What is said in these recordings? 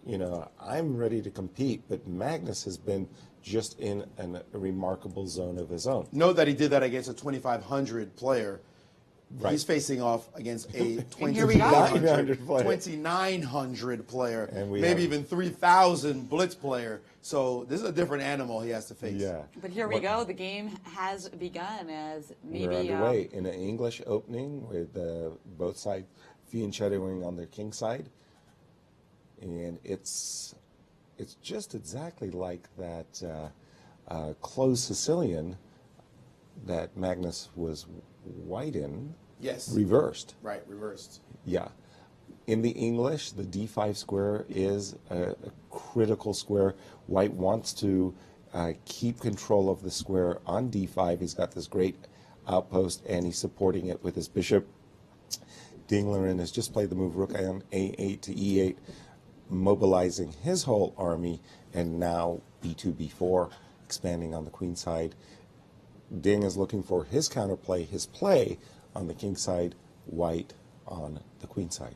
you know, I'm ready to compete, but Magnus has been just in a remarkable zone of his own. Note that he did that against a 2,500 player. Right. He's facing off against a here we go. 2,900 player, And maybe even 3,000 Blitz player. So this is a different animal he has to face. Yeah. But here we go. The game has begun as maybe We're underway in an English opening with both sides fianchettoing on their king side. And it's just exactly like that closed Sicilian that Magnus was white in. Yes. Reversed. Right, reversed. Yeah. In the English, the d5 square is a critical square. White wants to keep control of the square on d5. He's got this great outpost, and he's supporting it with his bishop. Liren has just played the move rook on a8 to e8, mobilizing his whole army, and now b2, b4, expanding on the queen side. Ding is looking for his counterplay, his play on the king side, white on the queen side.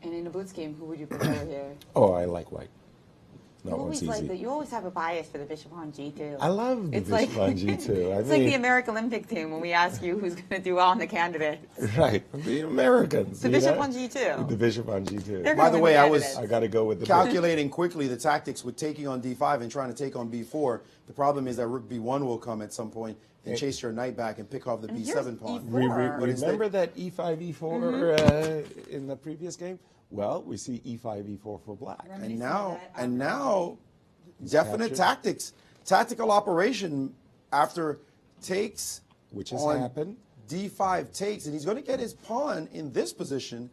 And in a Blitz game, who would you prefer here? Oh, I like white. You That one's always easy. you always have a bias for the bishop on g2. I love the bishop on g2. It's like the American Olympic team when we ask you who's going to do well on the candidates. Right, the Americans. The you bishop know? on g2. The bishop on g2. They're By gonna the win way, candidates. I got to go with the Calculating quickly the tactics with taking on d5 and trying to take on b4. The problem is that rook b1 will come at some point and chase your knight back and pick off the And b7 here's pawn. E4. Remember that e5, e4 in the previous game? Well, we see e5, e4 for black. And now, definite tactics, tactical operation after takes, Which has on happened. d5 takes, and he's going to get his pawn in this position.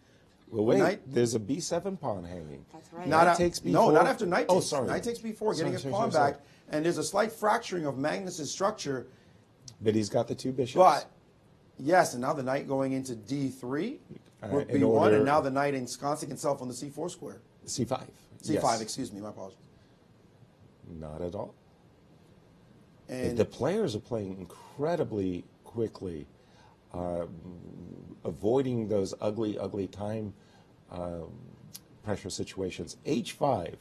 Well, wait, Knight- there's a b7 pawn hanging. That's right. Not Knight takes No, b4. not after knight takes. Oh, sorry. Knight takes b4, getting his Sorry, pawn sorry. back, and there's a slight fracturing of Magnus's structure. But he's got the two bishops. But yes, and now the knight going into d3, rook in b1, order- and now the knight ensconcing itself on the c4 square. c5. c5, yes. excuse me, my apologies. Not at all. And The players are playing incredibly quickly, avoiding those ugly, ugly time pressure situations. H5,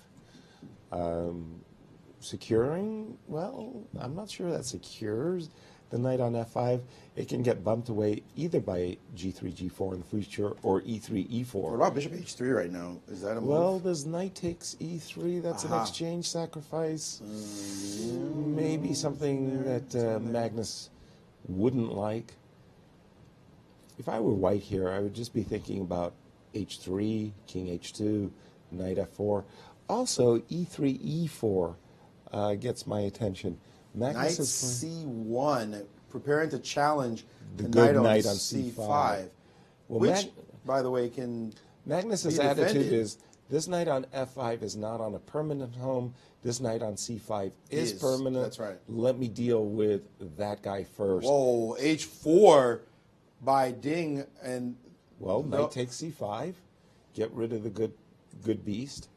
securing, well, I'm not sure that secures the knight on f5. It can get bumped away either by g3, g4 in the future, or e3, e4. what about bishop h3 right now? Is that a move? Well, there's knight takes e3. That's an exchange sacrifice. Maybe something that Magnus wouldn't like. If I were white here, I would just be thinking about h3, king h2, knight f4. Also, e3, e4 gets my attention. Knight Magnus is c1, preparing to challenge the good knight on knight on c5, c5. Well, which, by the way, can Magnus's be attitude defended. is this knight on f5 is not on a permanent home. This knight on c5 is permanent. That's right. Let me deal with that guy first. Whoa, h4 by Ding, and Well, knight takes c5, get rid of the good beast,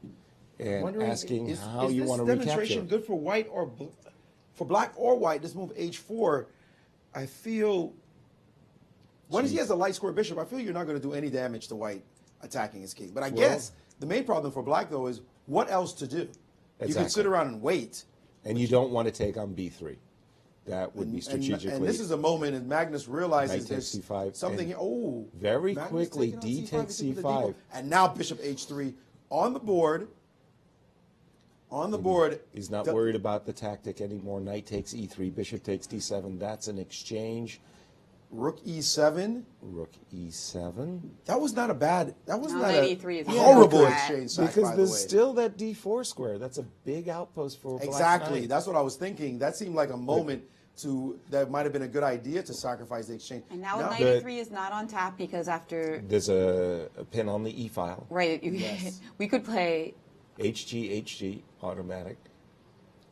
and wondering, asking is how you this want to demonstration recapture. good for white or for black or white? This move h4, I feel. Once he has a light square bishop, I feel you're not going to do any damage to white attacking his king. But I guess the main problem for black though is what else to do. You can Exactly. sit around and wait. And you don't want to take on b3. That would be strategically. And this is a moment, and Magnus realizes Knight takes there's c5, something. and Oh, very Magnus quickly, taking on d takes c5 with the c5. depot. And now bishop h3 on the board. On the board. He's not worried about the tactic anymore. Knight takes e3, bishop takes d7. That's an exchange. Rook e7. Rook e7. That was not a bad. That was No, not knight a E3 is horrible bad. exchange. Sack, Because by the there's way. still that d4 square. That's a big outpost for a black Exactly. knight. That's what I was thinking. That seemed like a moment that might have been a good idea to sacrifice the exchange. And now No. knight e3 is not on tap because after There's a pin on the e file. right, Yes. we could play. HG automatic.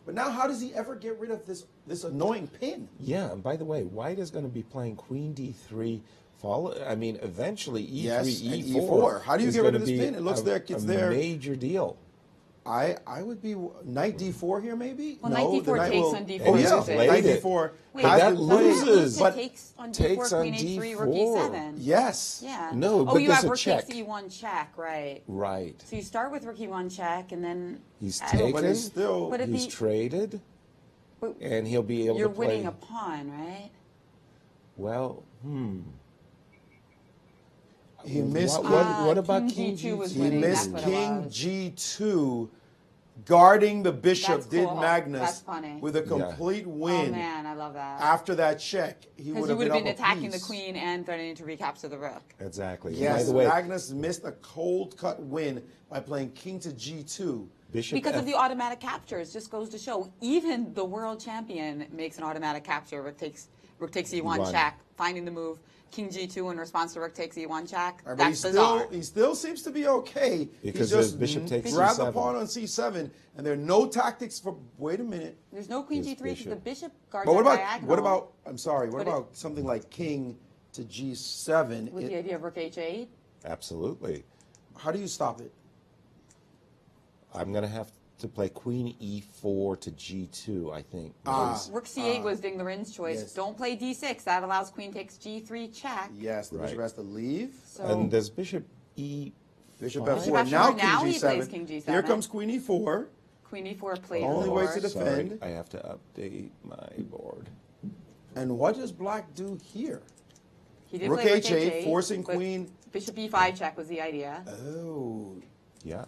But now, how does he ever get rid of this annoying pin? Yeah, and by the way, white is going to be playing queen d3. Eventually e3, Yes, and e4. E4. How do you is get rid gonna of this be pin? It looks like it's a there. major deal. I would be knight d4 here maybe. Well, no, knight the d4 knight takes will, on d4. Oh He yeah, just knight laid it. d4 Wait, But has that been played. loses. But But takes on d4, takes on queen h3, rook d4. e7. yes, Yeah. No, oh, but you there's have a rook check. takes e1 check, right? Right. So you start with rook e1 check, and then He's I- taken. but it's still. But if He's he- traded, but and he'll be able you're to play. winning a pawn, right? Well, He missed. What about King King G2 was G2? He winning, missed that's what it King was. G2, guarding the bishop. That's Did cool. Magnus That's funny. with a complete win. Oh man, I love that. After that check, he Because would you have been, been up a attacking the piece. queen and threatening to recapture the rook. Exactly. Yes, By the way, Magnus missed a cold cut win by playing King to G2. Bishop Because F, of the automatic captures, just goes to show. Even the world champion makes an automatic capture. Rook takes e1 E1. check, finding the move. King G2 in response to rook takes e1 check. All right, but That's bizarre. he still seems to be okay. Because he just bishop takes grabbed the C7. pawn on C7, and there are no tactics for. Wait a minute. There's no queen His G3 because bishop. the bishop guards But what that about diagonal. what about? I'm sorry. What But it- about something like King to G7? with the idea of rook h8? absolutely. How do you stop it? I'm going to have to play Queen E4 to G2, I think. Ah. because- Rook c8 was Ding Liren's choice. yes. Don't play d6. That allows queen takes g3 check. Yes, the bishop Right. has to leave. So and there's Bishop E. Bishop Fine. F4. Bishop Now F4, King now G7. he plays King G7. Here comes Queen E4. queen e4 played Only before. way to defend. Sorry, I have to update my board. And what does Black do here? He did Rook play rook H8, forcing but queen. Bishop e5 check was the idea. Oh, Yeah,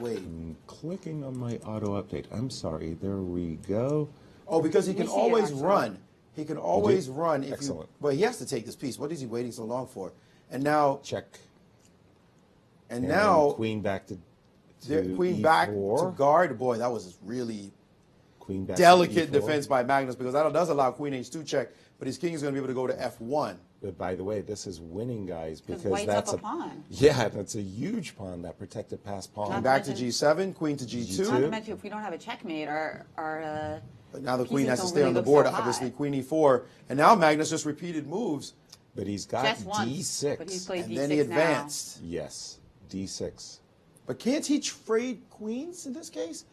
wait. I'm clicking on my auto update. I'm sorry. There we go. Oh, because he We can see it, always actually. run. He can always do? run if Excellent. you. But he has to take this piece. What is he waiting so long for? And now, Check. and And now, queen back to Queen E4. back to guard. Boy, that was really Queen back delicate to E4. defense by Magnus because that does allow Queen H2 check, but his king is going to be able to go to F1. But by the way, this is winning, guys, because White's that's up a pawn. Yeah, that's a huge pawn, that protected pass pawn. Queen back to G7, Queen to Not to G2. mention, if we don't have a checkmate, our But now the queen pieces has to don't stay really on the look board. so high. Obviously, Queen E4, and now Magnus just repeated moves, But he's got just once. D6. But he's played and d6 then he now. advanced. Yes, D6. But can't he trade queens in this case?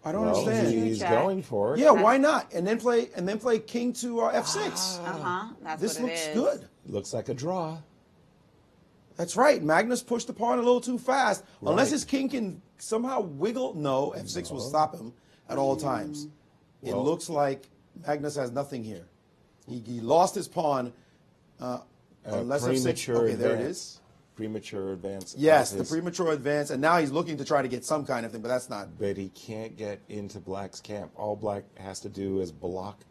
I don't Well, understand. he's Check. going for it. Yeah, why not? And then play king to F6. That's This what it looks is. good. Looks like a draw. That's right. Magnus pushed the pawn a little too fast. Unless Right. his king can somehow wiggle. No, F6 will stop him at all times. It Well- looks like Magnus has nothing here. He lost his pawn. Unless F6. Premature Okay, there it advance. is. Premature advance. Yes, of the his- premature advance, and now he's looking to try to get some kind of thing, but that's not. But he can't get into Black's camp. All Black has to do is block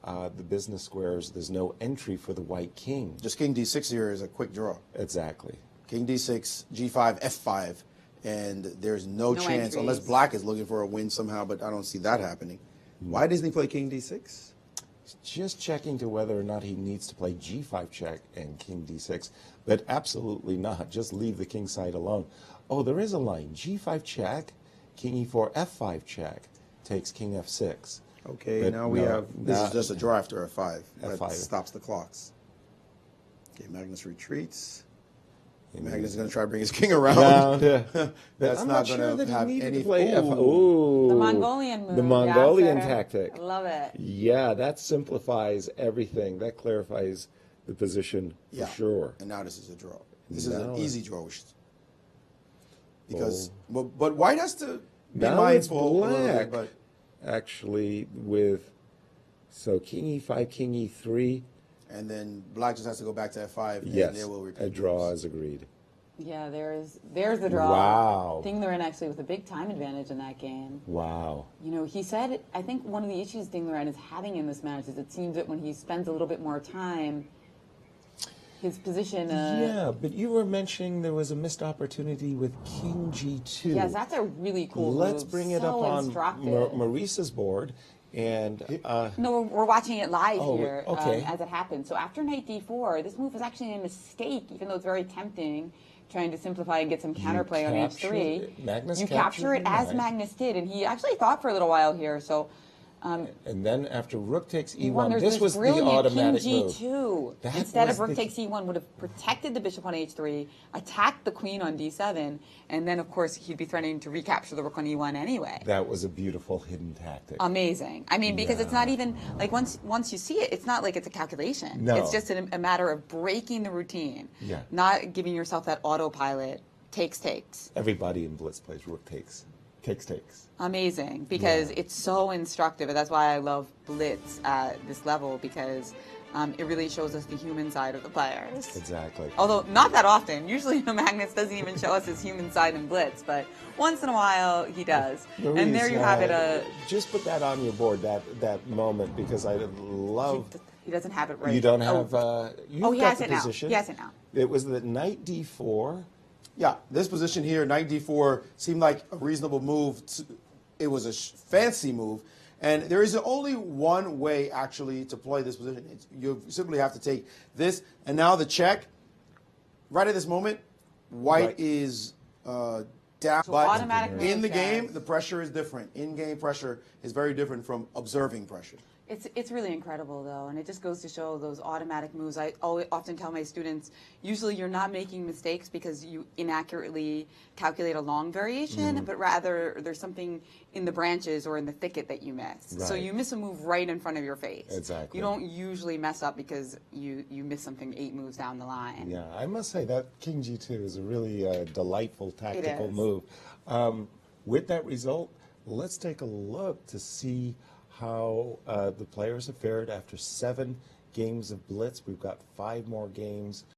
the business squares. There's no entry for the White King. Just King D6 here is a quick draw. Exactly. King D6, G5, F5, and there's no chance entries. unless Black is looking for a win somehow, but I don't see that happening. Why doesn't he play King D6? Just checking to whether or not he needs to play G5 check and King D6, but absolutely not. Just leave the king side alone. Oh, there is a line. G5 check, King E4, F5 check, takes King F6. Okay, But now we no, have, this now- is just a draw after F5. That F5. stops the clocks. Okay, Magnus retreats. And Magnus is going to try to bring his king around. That's I'm not sure going that to he have needed any. to play F. Ooh. Ooh. The Mongolian move. The Mongolian yeah, sir. tactic. I love it. Yeah, that simplifies everything. That clarifies the position for Yeah. sure. And now this is a draw. This is an Now easy draw. Because, but White has to be Now it's mindful a little bit, Black, but actually, with so King E5, King E3. and then Black just has to go back to F5 and Yes, they will repeat. a draw moves. is agreed. Yeah, there's the draw. Wow. Ding Liren actually with a big time advantage in that game. Wow. You know, he said, I think one of the issues Ding Liren is having in this match is it seems that when he spends a little bit more time, his position. Yeah, but you were mentioning there was a missed opportunity with King G2. Yes, that's a really cool Let's move. bring it So up on instructive. Maurice's board. And No, we're watching it live Oh, here okay. as it happens. So after knight d4, this move was actually a mistake, even though it's very tempting, trying to simplify and get some counterplay on captured h3. it. Magnus you captured capture it the as knight. Magnus did, and he actually thought for a little while here. So And then after rook takes E1, e1, this was the brilliant automatic king move. G2. That Instead was of rook the- takes E1, would have protected the bishop on H3, attacked the queen on D7, and then, of course, he'd be threatening to recapture the rook on E1 anyway. That was a beautiful hidden tactic. Amazing. I mean, because it's not even, like, once you see it, it's not like it's a calculation. No. It's just a matter of breaking the routine, Yeah. not giving yourself that autopilot, takes. Everybody in Blitz plays rook takes. Takes. Amazing, because Yeah. it's so instructive, and that's why I love Blitz at this level, because it really shows us the human side of the players. Exactly. Although not that often. Usually Magnus doesn't even show us his human side in Blitz, but once in a while he does. Maurice, and there you have it. Just put that on your board, that moment, because I love. He doesn't have it right. You don't have. He You've got has the it now. position. He has it now. It was the knight d4. Yeah, this position here, knight d4, seemed like a reasonable move. It was a fancy move. And there is only one way, actually, to play this position. You simply have to take this. And now the check. Right at this moment, white Right. is down. So But automatic in move the game, says- the pressure is different. In-game pressure is very different from observing pressure. It's really incredible, though, and it just goes to show those automatic moves. I often tell my students, usually you're not making mistakes because you inaccurately calculate a long variation, but rather there's something in the branches or in the thicket that you miss. So Right. you miss a move right in front of your face. Exactly. You don't usually mess up because you miss something 8 moves down the line. Yeah, I must say that king g2 is a really delightful tactical is. move. With that result, let's take a look to see how the players have fared after 7 games of Blitz. We've got 5 more games.